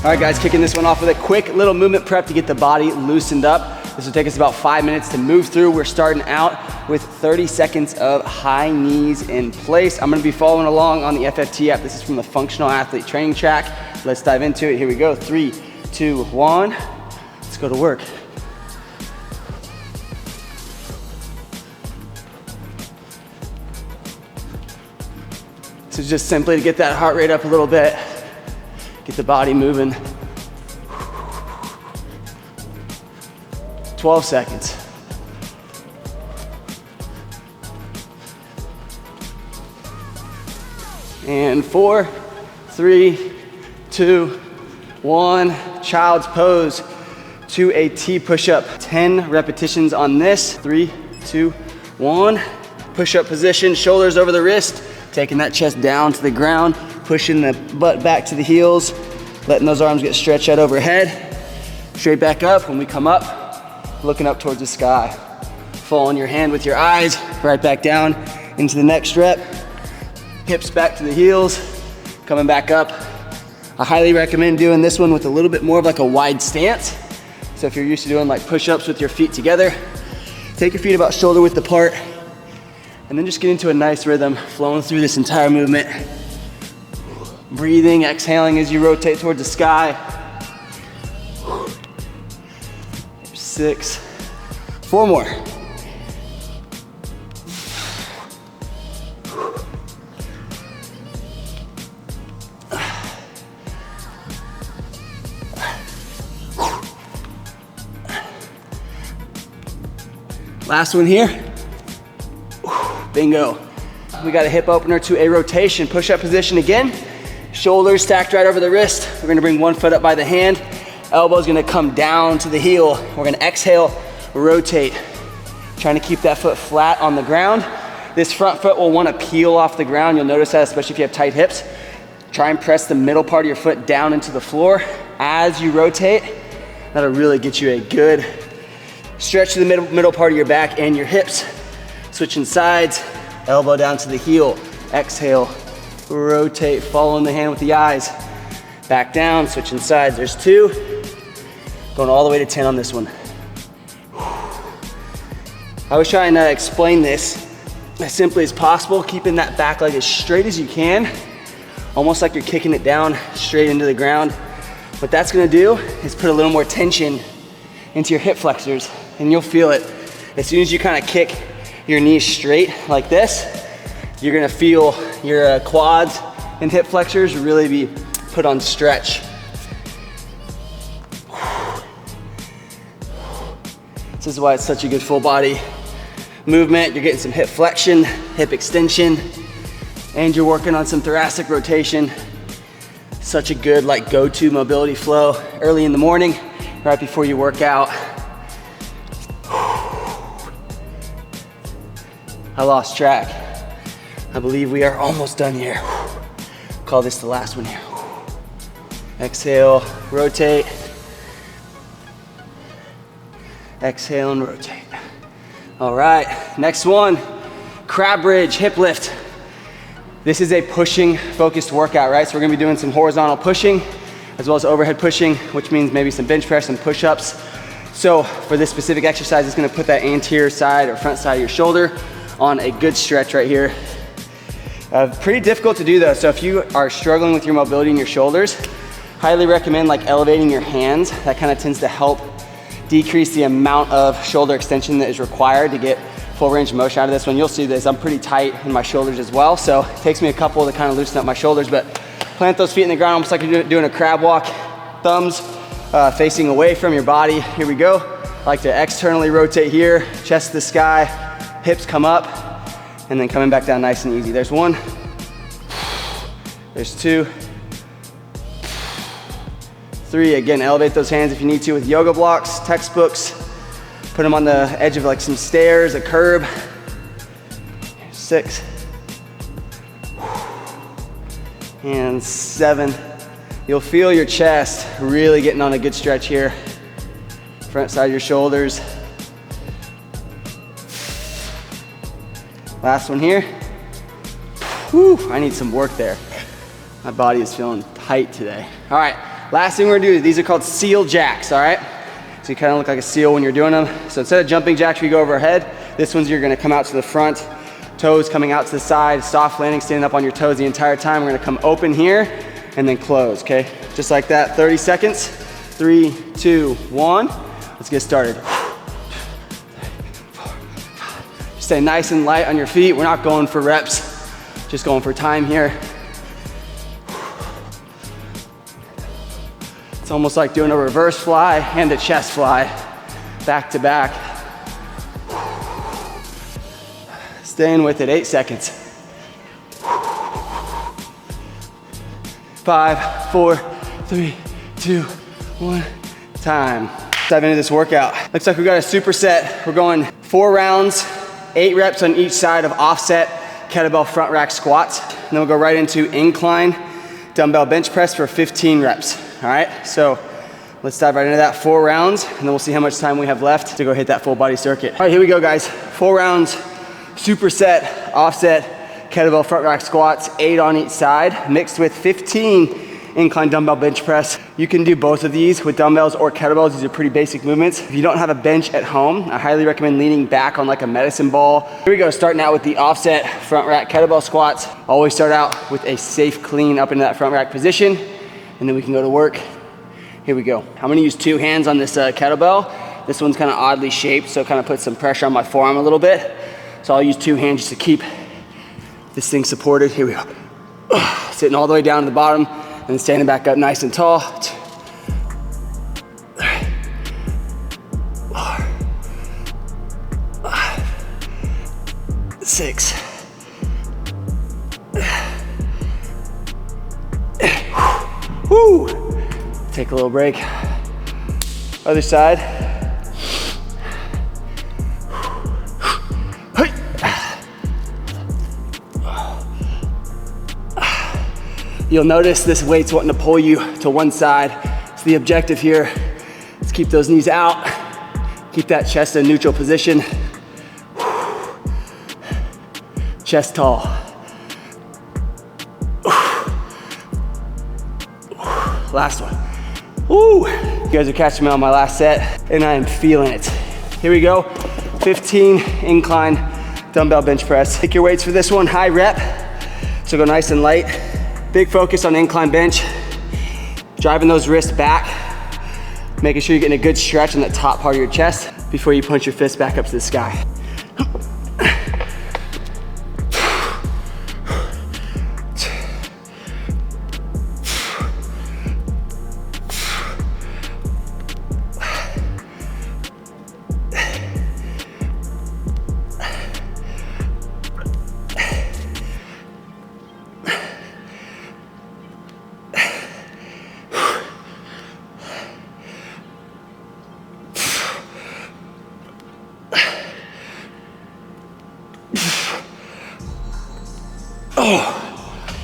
All right, guys, kicking this one off with a quick little movement prep to get the body loosened up. This will take us about 5 minutes to move through. We're starting out with 30 seconds of high knees in place. I'm gonna be following along on the FFT app. This is from the Functional Athlete Training Track. Let's dive into it. Here we go. 3, 2, 1. Let's go to work. So just simply to get that heart rate up a little bit, get the body moving. 12 seconds. And 4, 3, 2, 1. Child's pose to a T push-up. 10 repetitions on this. 3, 2, 1. Push-up position, shoulders over the wrist, taking that chest down to the ground, pushing the butt back to the heels, letting those arms get stretched out overhead. Straight back up. When we come up, looking up towards the sky. Following your hand with your eyes, right back down into the next rep. Hips back to the heels, coming back up. I highly recommend doing this one with a little bit more of like a wide stance. So if you're used to doing like push-ups with your feet together, take your feet about shoulder width apart, and then just get into a nice rhythm, flowing through this entire movement. Breathing, exhaling as you rotate towards the sky. 6, 4 more. Last one here. Bingo. We got a hip opener to a rotation. Push-up position again. Shoulders stacked right over the wrist. We're gonna bring one foot up by the hand. Elbow's gonna come down to the heel. We're gonna exhale, rotate. Trying to keep that foot flat on the ground. This front foot will wanna peel off the ground. You'll notice that, especially if you have tight hips. Try and press the middle part of your foot down into the floor as you rotate. That'll really get you a good stretch to the middle part of your back and your hips. Switching sides, elbow down to the heel. Exhale, rotate, following the hand with the eyes. Back down, switching sides. There's 2. Going all the way to 10 on this one. I was trying to explain this as simply as possible, keeping that back leg as straight as you can, almost like you're kicking it down straight into the ground. What that's gonna do is put a little more tension into your hip flexors, and you'll feel it. As soon as you kind of kick your knees straight like this, you're gonna feel your quads and hip flexors really be put on stretch. This is why it's such a good full body movement. You're getting some hip flexion, hip extension, and you're working on some thoracic rotation. Such a good like go-to mobility flow early in the morning, right before you work out. I lost track. I believe we are almost done here. Call this the last one here. Exhale, rotate. Exhale and rotate. All right, next one, crab bridge, hip lift. This is a pushing focused workout, right? So we're gonna be doing some horizontal pushing as well as overhead pushing, which means maybe some bench press and push-ups. So for this specific exercise, it's gonna put that anterior side or front side of your shoulder on a good stretch right here. Pretty difficult to do though, so if you are struggling with your mobility in your shoulders, highly recommend like elevating your hands. That kind of tends to help decrease the amount of shoulder extension that is required to get full range of motion out of this one. You'll see this, I'm pretty tight in my shoulders as well, so it takes me a couple to kind of loosen up my shoulders, but plant those feet in the ground almost like you're doing a crab walk. Thumbs facing away from your body. Here we go. I like to externally rotate here, chest to the sky, hips come up, and then coming back down nice and easy. There's 1, there's 2, 3. Again, elevate those hands if you need to with yoga blocks, textbooks. Put them on the edge of like some stairs, a curb. 6. And 7. You'll feel your chest really getting on a good stretch here. Front side of your shoulders. Last one here. Whew, I need some work there. My body is feeling tight today. All right, last thing we're gonna do, these are called seal jacks, all right? So you kind of look like a seal when you're doing them. So instead of jumping jacks, we go over our head. This one's you're gonna come out to the front, toes coming out to the side, soft landing, standing up on your toes the entire time. We're gonna come open here and then close, okay? Just like that, 30 seconds. 3, 2, 1. Let's get started. Stay nice and light on your feet. We're not going for reps, just going for time here. It's almost like doing a reverse fly and a chest fly, back to back. Staying with it, 8 seconds. 5, 4, 3, 2, 1, time. Dive into this workout. Looks like we got a superset. We're going 4 rounds, 8 reps on each side of offset kettlebell front rack squats. And then we'll go right into incline dumbbell bench press for 15 reps. All right, so let's dive right into that. 4 rounds, and then we'll see how much time we have left to go hit that full body circuit. All right, here we go, guys. 4 rounds, superset, offset kettlebell front rack squats, 8 on each side, mixed with 15 incline dumbbell bench press. You can do both of these with dumbbells or kettlebells. These are pretty basic movements. If you don't have a bench at home, I highly recommend leaning back on like a medicine ball. Here we go, starting out with the offset front rack kettlebell squats. Always start out with a safe clean up into that front rack position, and then we can go to work. Here we go. I'm gonna use 2 hands on this kettlebell. This one's kind of oddly shaped, so it kind of puts some pressure on my forearm a little bit. So I'll use 2 hands just to keep this thing supported. Here we go. Sitting all the way down to the bottom, and then standing back up nice and tall. 2, 3, 4, 5, 6. Woo! Take a little break. Other side. You'll notice this weight's wanting to pull you to one side. So the objective here is keep those knees out, keep that chest in neutral position. Chest tall. Last one. Woo! You guys are catching me on my last set, and I am feeling it. Here we go. 15 incline dumbbell bench press. Pick your weights for this one, high rep. So go nice and light. Big focus on incline bench. Driving those wrists back. Making sure you're getting a good stretch in that top part of your chest before you punch your fist back up to the sky.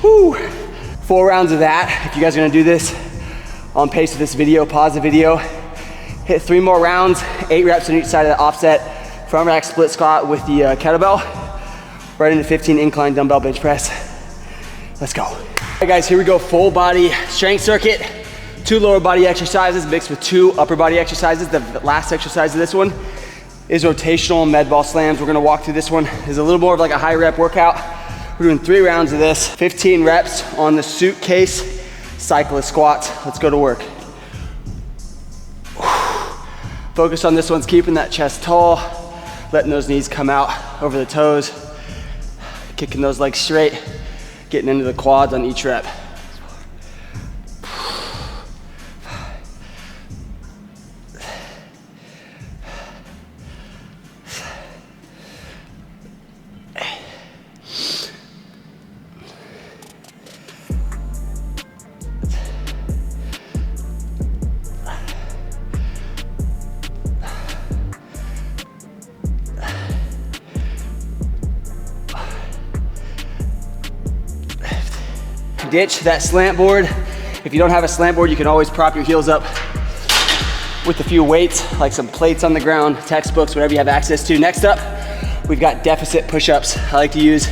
Whew. 4 rounds of that. If you guys are gonna do this on pace with this video, pause the video. Hit 3 more rounds, 8 reps on each side of the offset front rack split squat with the kettlebell. Right into 15 incline dumbbell bench press. Let's go. All right, guys, here we go. Full body strength circuit. 2 lower body exercises mixed with 2 upper body exercises. The last exercise of this one is rotational med ball slams. We're gonna walk through this one. It's a little more of like a high rep workout. We're doing 3 rounds of this, 15 reps on the suitcase cyclist squats. Let's go to work. Focus on this one's keeping that chest tall, letting those knees come out over the toes, kicking those legs straight, getting into the quads on each rep. Ditch that slant board. If you don't have a slant board, you can always prop your heels up with a few weights, like some plates on the ground, textbooks, whatever you have access to. Next up, we've got deficit push-ups. I like to use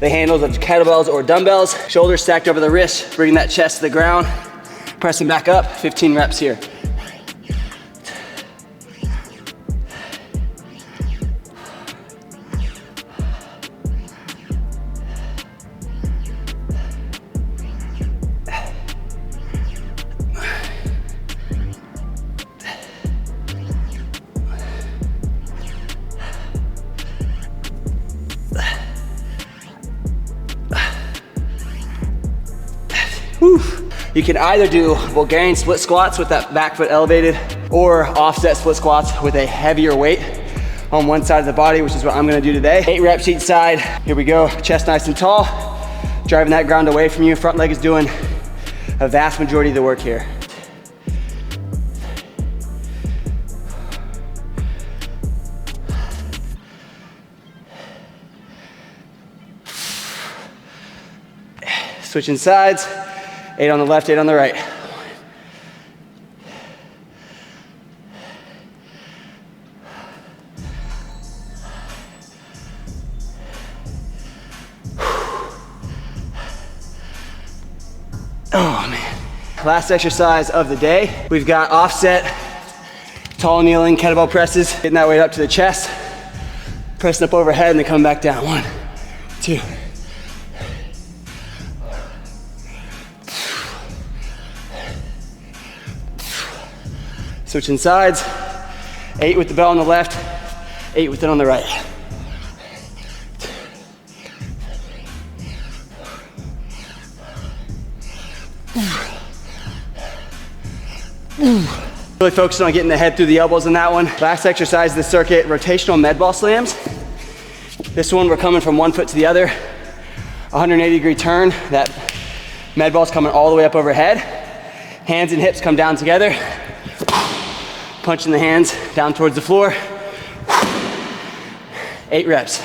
the handles of kettlebells or dumbbells, shoulders stacked over the wrist, bringing that chest to the ground. Pressing back up, 15 reps here. Whew. You can either do Bulgarian split squats with that back foot elevated, or offset split squats with a heavier weight on one side of the body, which is what I'm gonna do today. 8 reps each side. Here we go, chest nice and tall. Driving that ground away from you. Front leg is doing a vast majority of the work here. Switching sides. 8 on the left, 8 on the right. Oh man. Last exercise of the day. We've got offset, tall kneeling, kettlebell presses, getting that weight up to the chest, pressing up overhead and then coming back down. 1, 2. Switching sides, 8 with the bell on the left, 8 with it on the right. Really focusing on getting the head through the elbows in that one. Last exercise of the circuit, rotational med ball slams. This one, we're coming from one foot to the other, 180-degree turn. That med ball's coming all the way up overhead. Hands and hips come down together. Punching the hands down towards the floor. 8 reps.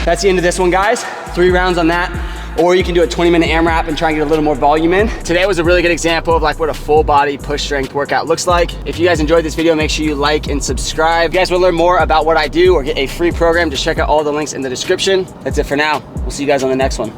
That's the end of this one, guys. 3 rounds on that. Or you can do a 20-minute AMRAP and try and get a little more volume in. Today was a really good example of like what a full body push strength workout looks like. If you guys enjoyed this video, make sure you like and subscribe. If you guys want to learn more about what I do or get a free program, just check out all the links in the description. That's it for now. We'll see you guys on the next one.